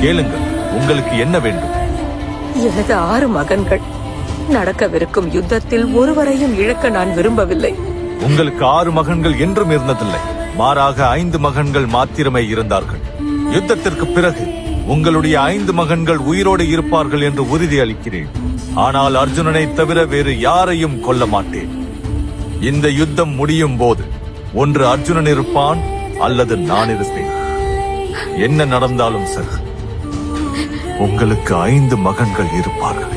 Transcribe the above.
கேளுங்கள், உங்களுக்கு என்ன வேண்டும்? எனது 6 மகன்கள். நடக்கவிருக்கும் யுத்தத்தில் ஒருவரையும் இழக்க நான் விரும்பவில்லை. உங்களுக்கு 6 மகன்கள் என்றும் இருந்ததில்லை. மாறாக 5 மகன்கள் மாத்திரமே இருந்தார்கள். யுத்தத்திற்கு பிறகு உங்களுடைய 5 மகன்கள் உயிரோடு இருப்பார்கள் என்று உறுதி அளிக்கிறேன். ஆனால் அர்ஜுனனை தவிர வேறு யாரையும் கொல்ல மாட்டேன். இந்த யுத்தம் முடியும் போது ஒன்று அர்ஜுனன் இருப்பான் அல்லது நான் இருப்பேன். என்ன நடந்தாலும் சரி, உங்களுக்கு 5 மகன்கள் இருப்பார்கள்.